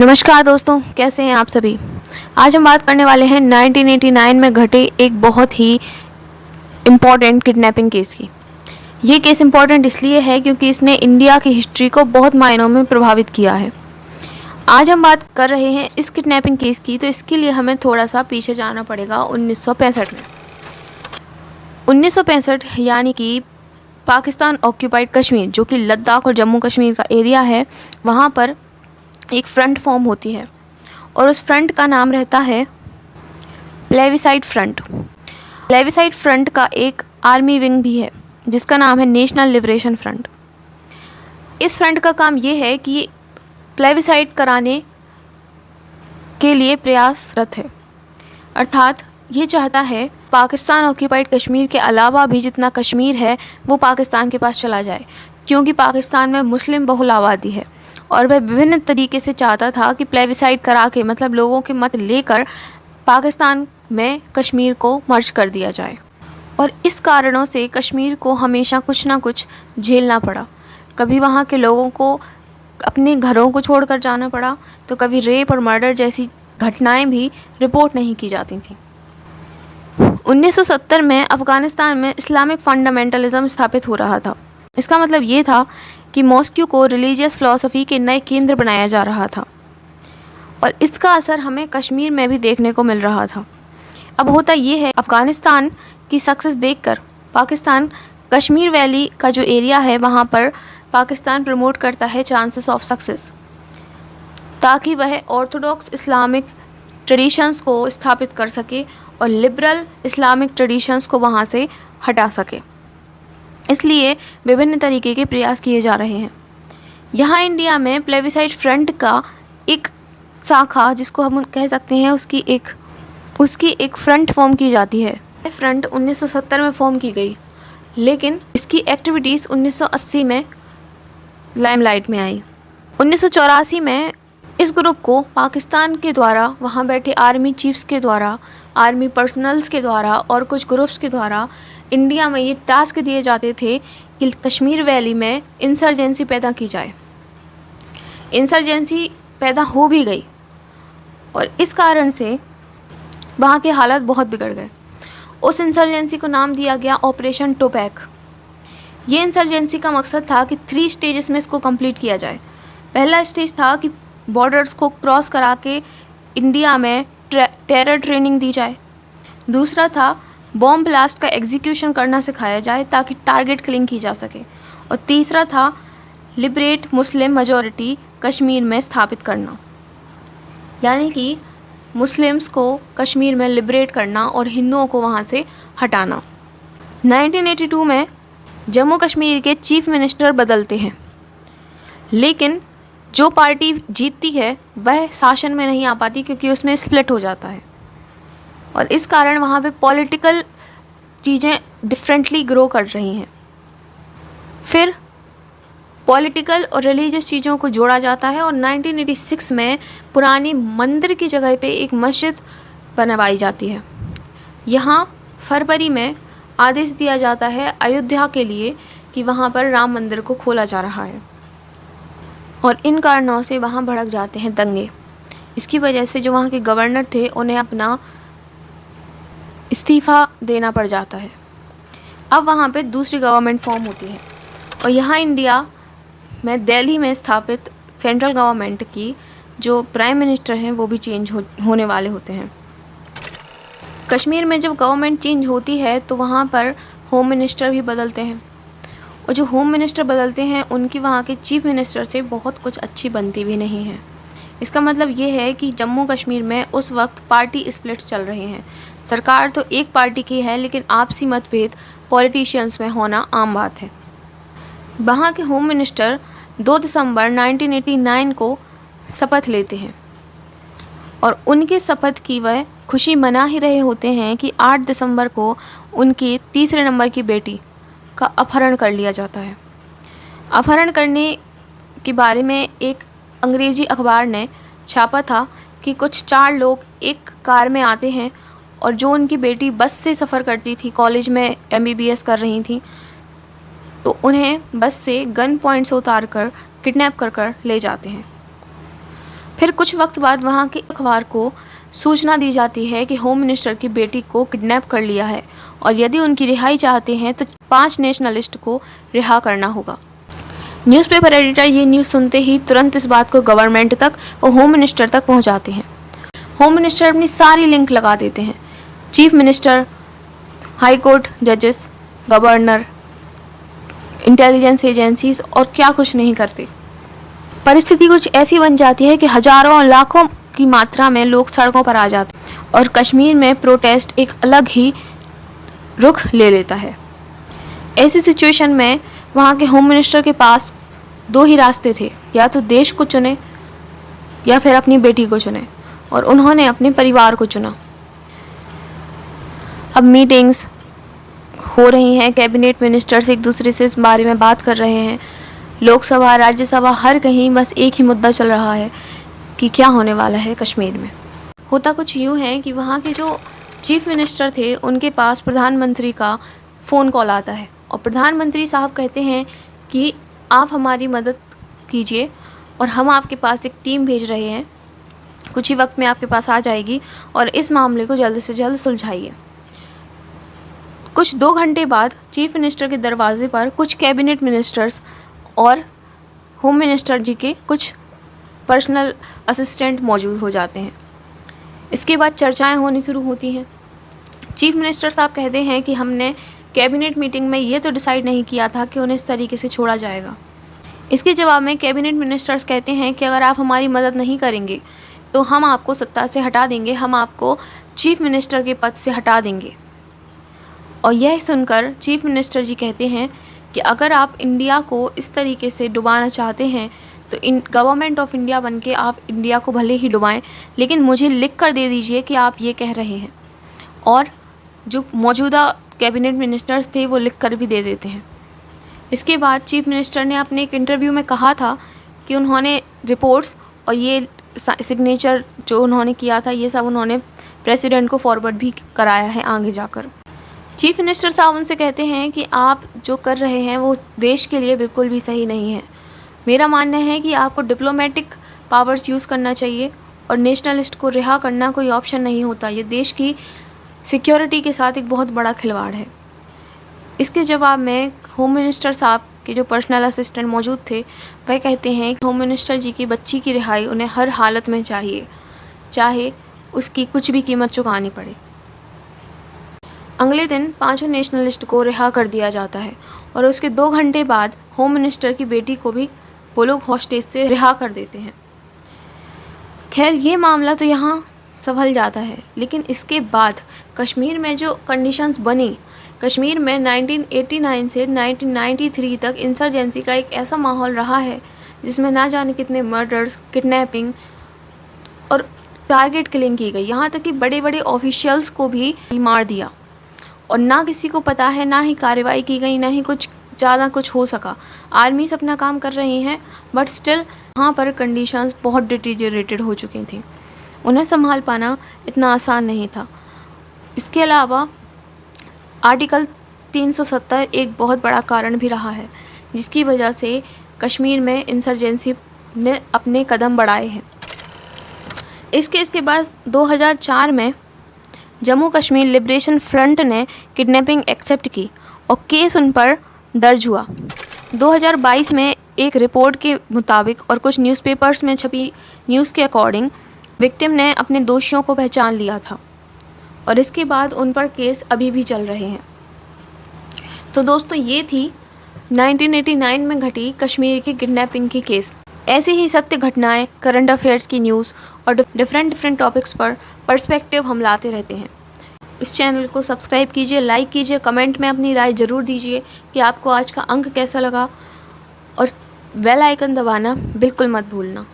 नमस्कार दोस्तों, कैसे हैं आप सभी। आज हम बात करने वाले हैं 1989 में घटे एक बहुत ही इम्पॉर्टेंट किडनैपिंग केस की। ये केस इम्पॉर्टेंट इसलिए है क्योंकि इसने इंडिया की हिस्ट्री को बहुत मायनों में प्रभावित किया है। आज हम बात कर रहे हैं इस किडनैपिंग केस की, तो इसके लिए हमें थोड़ा सा पीछे जाना पड़ेगा 1965 में। 1965 यानी कि पाकिस्तान ऑक्यूपाइड कश्मीर, जो कि लद्दाख और जम्मू कश्मीर का एरिया है, वहाँ पर एक फ्रंट फॉर्म होती है और उस फ्रंट का नाम रहता है प्लेबिसाइड फ्रंट। प्लेबिसाइड फ्रंट का एक आर्मी विंग भी है जिसका नाम है नेशनल लिबरेशन फ्रंट। इस फ्रंट का काम ये है कि प्लेबिसाइड कराने के लिए प्रयासरत है, अर्थात ये चाहता है पाकिस्तान ऑक्यूपाइड कश्मीर के अलावा भी जितना कश्मीर है वो पाकिस्तान के पास चला जाए, क्योंकि पाकिस्तान में मुस्लिम बहुल आबादी है और वह विभिन्न तरीके से चाहता था कि प्लेबिसाइड करा के, मतलब लोगों के मत लेकर, पाकिस्तान में कश्मीर को मर्ज कर दिया जाए। और इस कारणों से कश्मीर को हमेशा कुछ ना कुछ झेलना पड़ा। कभी वहाँ के लोगों को अपने घरों को छोड़कर जाना पड़ा, तो कभी रेप और मर्डर जैसी घटनाएं भी रिपोर्ट नहीं की जाती थी। 1970 में अफ़गानिस्तान में इस्लामिक फंडामेंटलिज्म स्थापित हो रहा था। इसका मतलब ये था कि मॉस्को को रिलीजियस फ़िलॉसफ़ी के नए केंद्र बनाया जा रहा था और इसका असर हमें कश्मीर में भी देखने को मिल रहा था। अब होता ये है, अफ़गानिस्तान की सक्सेस देखकर पाकिस्तान कश्मीर वैली का जो एरिया है वहाँ पर पाकिस्तान प्रमोट करता है चांसेस ऑफ सक्सेस, ताकि वह ऑर्थोडॉक्स इस्लामिक ट्रेडिशंस को स्थापित कर सके और लिबरल इस्लामिक ट्रेडिशंस को वहाँ से हटा सके। इसलिए विभिन्न तरीके के प्रयास किए जा रहे हैं। यहाँ इंडिया में प्लेबिसाइड फ्रंट का एक शाखा, जिसको हम कह सकते हैं उसकी एक फ्रंट फॉर्म की जाती है। फ्रंट 1970 में फॉर्म की गई, लेकिन इसकी एक्टिविटीज़ 1980 में लाइमलाइट में आई। 1984 में इस ग्रुप को पाकिस्तान के द्वारा, वहाँ बैठे आर्मी चीफ्स के द्वारा, आर्मी पर्सनल्स के द्वारा और कुछ ग्रुप्स के द्वारा इंडिया में ये टास्क दिए जाते थे कि कश्मीर वैली में इंसर्जेंसी पैदा की जाए। इंसर्जेंसी पैदा हो भी गई और इस कारण से वहाँ के हालात बहुत बिगड़ गए। उस इंसर्जेंसी को नाम दिया गया ऑपरेशन टोपैक। ये इंसर्जेंसी का मकसद था कि 3 स्टेजेस में इसको कंप्लीट किया जाए। पहला स्टेज था कि बॉर्डर्स को क्रॉस करा के इंडिया में टेरर ट्रेनिंग दी जाए। दूसरा था बॉम्ब ब्लास्ट का एग्जीक्यूशन करना सिखाया जाए ताकि टारगेट किलिंग की जा सके। और तीसरा था लिबरेट मुस्लिम मेजॉरिटी कश्मीर में स्थापित करना, यानी कि मुस्लिम्स को कश्मीर में लिबरेट करना और हिंदुओं को वहाँ से हटाना। 1982 में जम्मू कश्मीर के चीफ मिनिस्टर बदलते हैं, लेकिन जो पार्टी जीतती है वह शासन में नहीं आ पाती क्योंकि उसमें स्प्लिट हो जाता है और इस कारण वहाँ पे पॉलिटिकल चीज़ें डिफरेंटली ग्रो कर रही हैं। फिर पॉलिटिकल और रिलीजियस चीज़ों को जोड़ा जाता है और 1986 में पुरानी मंदिर की जगह पे एक मस्जिद बनवाई जाती है। यहाँ फरवरी में आदेश दिया जाता है अयोध्या के लिए कि वहाँ पर राम मंदिर को खोला जा रहा है और इन कारणों से वहाँ भड़क जाते हैं दंगे। इसकी वजह से जो वहाँ के गवर्नर थे उन्हें अपना इस्तीफ़ा देना पड़ जाता है। अब वहाँ पे दूसरी गवर्नमेंट फॉर्म होती है और यहाँ इंडिया में दिल्ली में स्थापित सेंट्रल गवर्नमेंट की जो प्राइम मिनिस्टर हैं वो भी चेंज होने वाले होते हैं। कश्मीर में जब गवर्नमेंट चेंज होती है तो वहाँ पर होम मिनिस्टर भी बदलते हैं और जो होम मिनिस्टर बदलते हैं उनकी वहाँ के चीफ मिनिस्टर से बहुत कुछ अच्छी बनती भी नहीं है। इसका मतलब ये है कि जम्मू कश्मीर में उस वक्त पार्टी स्प्लिट्स चल रहे हैं। सरकार तो एक पार्टी की है, लेकिन आपसी मतभेद पॉलिटिशियंस में होना आम बात है। वहाँ के होम मिनिस्टर 2 दिसंबर 1989 को शपथ लेते हैं और उनके शपथ की वह खुशी मना ही रहे होते हैं कि 8 दिसंबर को उनकी तीसरे नंबर की बेटी का अपहरण कर लिया जाता है। अपहरण करने के बारे में एक अंग्रेज़ी अखबार ने छापा था कि कुछ 4 लोग एक कार में आते हैं और जो उनकी बेटी बस से सफ़र करती थी, कॉलेज में MBBS कर रही थी, तो उन्हें बस से गन पॉइंट से उतार कर किडनैप कर ले जाते हैं। फिर कुछ वक्त बाद वहाँ के अखबार को सूचना दी जाती है कि होम मिनिस्टर की बेटी को किडनैप कर लिया है और यदि उनकी रिहाई चाहते हैं तो 5 नेशनलिस्ट को रिहा करना होगा। न्यूज़पेपर एडिटर ये न्यूज़ सुनते ही तुरंत इस बात को गवर्नमेंट तक और होम मिनिस्टर तक पहुंचाते हैं। होम मिनिस्टर अपनी सारी लिंक लगा देते हैं, चीफ मिनिस्टर, हाई कोर्ट जजेस, गवर्नर, इंटेलिजेंस एजेंसीज और क्या कुछ नहीं करते। परिस्थिति कुछ ऐसी बन जाती है कि हजारों और लाखों की मात्रा में लोग सड़कों पर आ जाते हैं और कश्मीर में प्रोटेस्ट एक अलग ही रुख ले लेता है। ऐसी सिचुएशन में वहाँ के होम मिनिस्टर के पास 2 ही रास्ते थे, या तो देश को चुने या फिर अपनी बेटी को चुने, और उन्होंने अपने परिवार को चुना। अब मीटिंग्स हो रही हैं, कैबिनेट मिनिस्टर्स एक दूसरे से इस बारे में बात कर रहे हैं, लोकसभा, राज्यसभा, हर कहीं बस एक ही मुद्दा चल रहा है कि क्या होने वाला है कश्मीर में। होता कुछ यूँ है कि वहाँ के जो चीफ मिनिस्टर थे उनके पास प्रधानमंत्री का फ़ोन कॉल आता है और प्रधानमंत्री साहब कहते हैं कि आप हमारी मदद कीजिए और हम आपके पास एक टीम भेज रहे हैं, कुछ ही वक्त में आपके पास आ जाएगी और इस मामले को जल्द से जल्द सुलझाइए। कुछ 2 घंटे बाद चीफ मिनिस्टर के दरवाजे पर कुछ कैबिनेट मिनिस्टर्स और होम मिनिस्टर जी के कुछ पर्सनल असिस्टेंट मौजूद हो जाते हैं। इसके बाद चर्चाएं होनी शुरू होती हैं। चीफ मिनिस्टर साहब कहते हैं कि हमने कैबिनेट मीटिंग में ये तो डिसाइड नहीं किया था कि उन्हें इस तरीके से छोड़ा जाएगा। इसके जवाब में कैबिनेट मिनिस्टर्स कहते हैं कि अगर आप हमारी मदद नहीं करेंगे तो हम आपको सत्ता से हटा देंगे, हम आपको चीफ मिनिस्टर के पद से हटा देंगे। और यह सुनकर चीफ मिनिस्टर जी कहते हैं कि अगर आप इंडिया को इस तरीके से डुबाना चाहते हैं तो गवर्नमेंट ऑफ इंडिया बन के आप इंडिया को भले ही डुबाएं, लेकिन मुझे लिख कर दे दीजिए कि आप ये कह रहे हैं। और जो मौजूदा कैबिनेट मिनिस्टर्स थे वो लिख कर भी दे देते हैं। इसके बाद चीफ मिनिस्टर ने अपने एक इंटरव्यू में कहा था कि उन्होंने रिपोर्ट्स और ये सिग्नेचर जो उन्होंने किया था ये सब उन्होंने प्रेसिडेंट को फॉरवर्ड भी कराया है आगे जाकर। चीफ मिनिस्टर साहब उनसे कहते हैं कि आप जो कर रहे हैं वो देश के लिए बिल्कुल भी सही नहीं है। मेरा मानना है कि आपको डिप्लोमेटिक पावर्स यूज़ करना चाहिए और नेशनलिस्ट को रिहा करना कोई ऑप्शन नहीं होता। ये देश की सिक्योरिटी के साथ एक बहुत बड़ा खिलवाड़ है। इसके जवाब में होम मिनिस्टर साहब के जो पर्सनल असिस्टेंट मौजूद थे वह कहते हैं कि होम मिनिस्टर जी की बच्ची की रिहाई उन्हें हर हालत में चाहिए, चाहे उसकी कुछ भी कीमत चुकानी पड़े। अगले दिन 5 नेशनलिस्ट को रिहा कर दिया जाता है और उसके 2 घंटे बाद होम मिनिस्टर की बेटी को भी वो लोग हॉस्टेज से रिहा कर देते हैं। खैर ये मामला तो यहाँ संभल जाता है, लेकिन इसके बाद कश्मीर में जो कंडीशंस बनी, कश्मीर में 1989 से 1993 तक इंसर्जेंसी का एक ऐसा माहौल रहा है जिसमें ना जाने कितने मर्डर्स, किडनैपिंग और टारगेट किलिंग की गई। यहाँ तक कि बड़े बड़े ऑफिशियल्स को भी मार दिया और ना किसी को पता है, ना ही कार्रवाई की गई, ना ही कुछ ज़्यादा कुछ हो सका। आर्मीज अपना काम कर रही हैं बट स्टिल वहाँ पर कंडीशंस बहुत डिटीरियरेटेड हो चुकी थी, उन्हें संभाल पाना इतना आसान नहीं था। इसके अलावा आर्टिकल 370 एक बहुत बड़ा कारण भी रहा है जिसकी वजह से कश्मीर में इंसर्जेंसी ने अपने कदम बढ़ाए हैं। इसके बाद 2004 में जम्मू कश्मीर लिबरेशन फ्रंट ने किडनैपिंग एक्सेप्ट की और केस उन पर दर्ज हुआ। 2022 में एक रिपोर्ट के मुताबिक और कुछ न्यूज़पेपर्स में छपी न्यूज़ के अकॉर्डिंग विक्टिम ने अपने दोषियों को पहचान लिया था और इसके बाद उन पर केस अभी भी चल रहे हैं। तो दोस्तों ये थी 1989 में घटी कश्मीर की किडनैपिंग की केस। ऐसी ही सत्य घटनाएं, करंट अफेयर्स की न्यूज़ और डिफरेंट टॉपिक्स पर पर्सपेक्टिव हम लाते रहते हैं। इस चैनल को सब्सक्राइब कीजिए, लाइक कीजिए, कमेंट में अपनी राय ज़रूर दीजिए कि आपको आज का अंक कैसा लगा और बेल आइकन दबाना बिल्कुल मत भूलना।